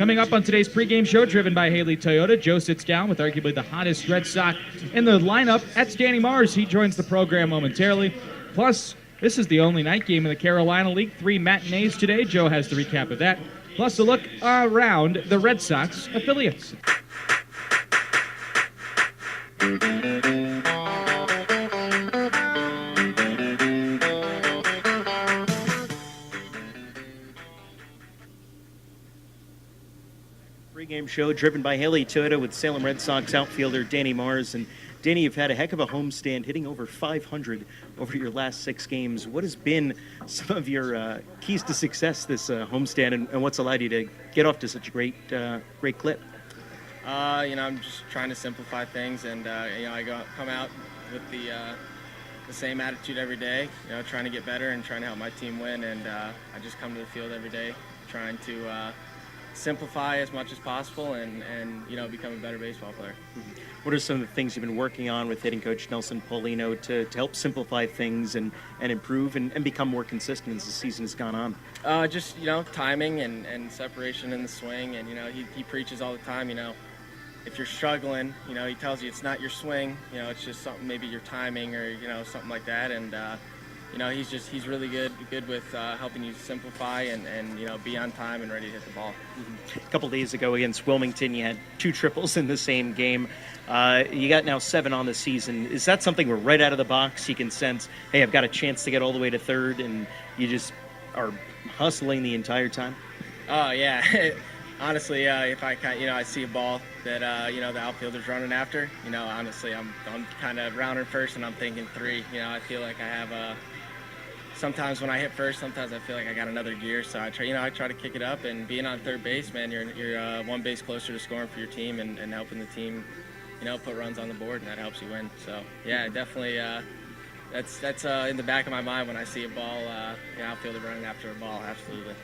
Coming up on today's pregame show, driven by Haley Toyota, Joe sits down with arguably the hottest Red Sox in the lineup. That's Danny Mars. He joins the program momentarily. Plus, this is the only night game in the Carolina League. 3 matinees today. Joe has the recap of that. Plus, a look around the Red Sox affiliates. Pre-game show driven by Haley Toyota with Salem Red Sox outfielder Danny Mars. And Danny, you've had a heck of a homestand, hitting over 500 over your last 6 games. What has been some of your keys to success this homestand, and what's allowed you to get off to such a great clip? I'm just trying to simplify things, and I come out with the same attitude every day. Trying to get better and trying to help my team win. And I just come to the field every day, trying to simplify as much as possible and become a better baseball player. What are some of the things you've been working on with hitting coach Nelson Paulino to help simplify things and improve and become more consistent as the season has gone on? Just timing and separation in the swing, and he preaches all the time. If you're struggling, he tells you it's not your swing, it's just something, maybe your timing or something like that. And he's really good with helping you simplify and be on time and ready to hit the ball. A couple days ago against Wilmington, you had 2 triples in the same game. You got now 7 on the season. Is that something where right out of the box you can sense, hey, I've got a chance to get all the way to third, and you just are hustling the entire time? Oh yeah. Honestly, if I see a ball that the outfielder's running after, honestly, I'm kind of rounding first and I'm thinking 3. I feel like I have sometimes when I hit first, sometimes I feel like I got another gear. So I try to kick it up, and being on third base, man, you're 1 base closer to scoring for your team and helping the team, put runs on the board, and that helps you win. So yeah, definitely. That's in the back of my mind when I see a ball, outfielder running after a ball. Absolutely.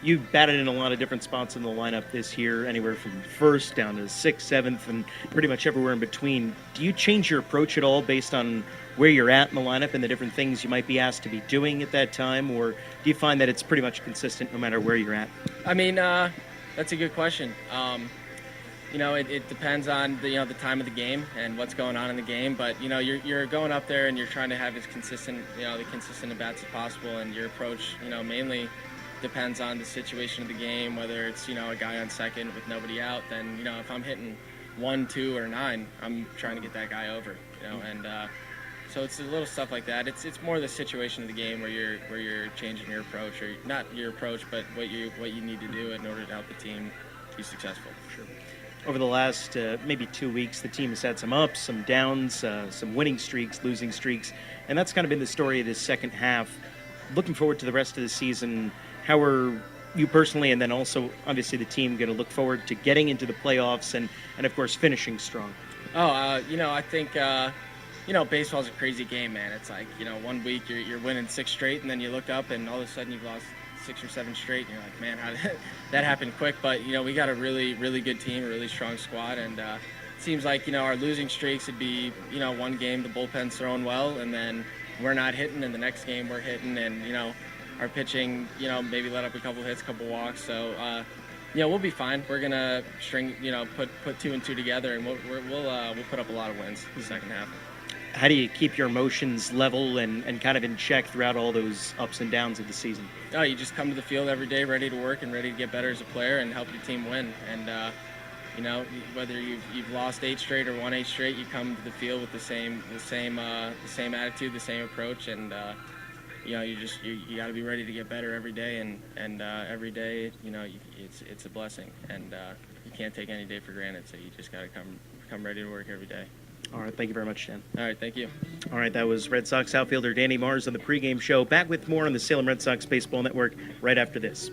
You've batted in a lot of different spots in the lineup this year, anywhere from first down to 6th, 7th, and pretty much everywhere in between. Do you change your approach at all based on where you're at in the lineup and the different things you might be asked to be doing at that time, or do you find that it's pretty much consistent no matter where you're at? I mean, that's a good question. It depends on the time of the game and what's going on in the game, but you're going up there and you're trying to have as consistent the consistent at bats as possible, and your approach mainly depends on the situation of the game, whether it's a guy on second with nobody out. Then if I'm hitting 1, 2, or 9, I'm trying to get that guy over. And so it's a little stuff like that. It's more the situation of the game where you're changing your approach, or not your approach, but what you need to do in order to help the team be successful. Sure. Over the last maybe 2 weeks, the team has had some ups, some downs, some winning streaks, losing streaks, and that's kind of been the story of this second half. Looking forward to the rest of the season, how are you personally, and then also obviously the team, going to look forward to getting into the playoffs and of course finishing strong? I think baseball's a crazy game, man. It's like 1 week you're winning 6 straight, and then you look up and all of a sudden you've lost 6 or 7 straight, and you're like, man, how did that happen quick? But we got a really, really good team, a really strong squad, and it seems like our losing streaks would be 1 game the bullpen's throwing well, and then we're not hitting, and the next game we're hitting, and our pitching maybe let up a couple hits, couple walks. So we'll be fine. We're gonna string put 2 and 2 together, and we'll put up a lot of wins in the second half. How do you keep your emotions level and kind of in check throughout all those ups and downs of the season? Oh, you just come to the field every day ready to work and ready to get better as a player and help your team win. And whether you've lost 8 straight or won 8 straight, you come to the field with the same attitude, the same approach, and you got to be ready to get better every day. And every day, it's a blessing, and you can't take any day for granted. So you just got to come ready to work every day. All right, thank you very much, Dan. All right, thank you. All right, that was Red Sox outfielder Danny Mars on the pregame show. Back with more on the Salem Red Sox Baseball Network right after this.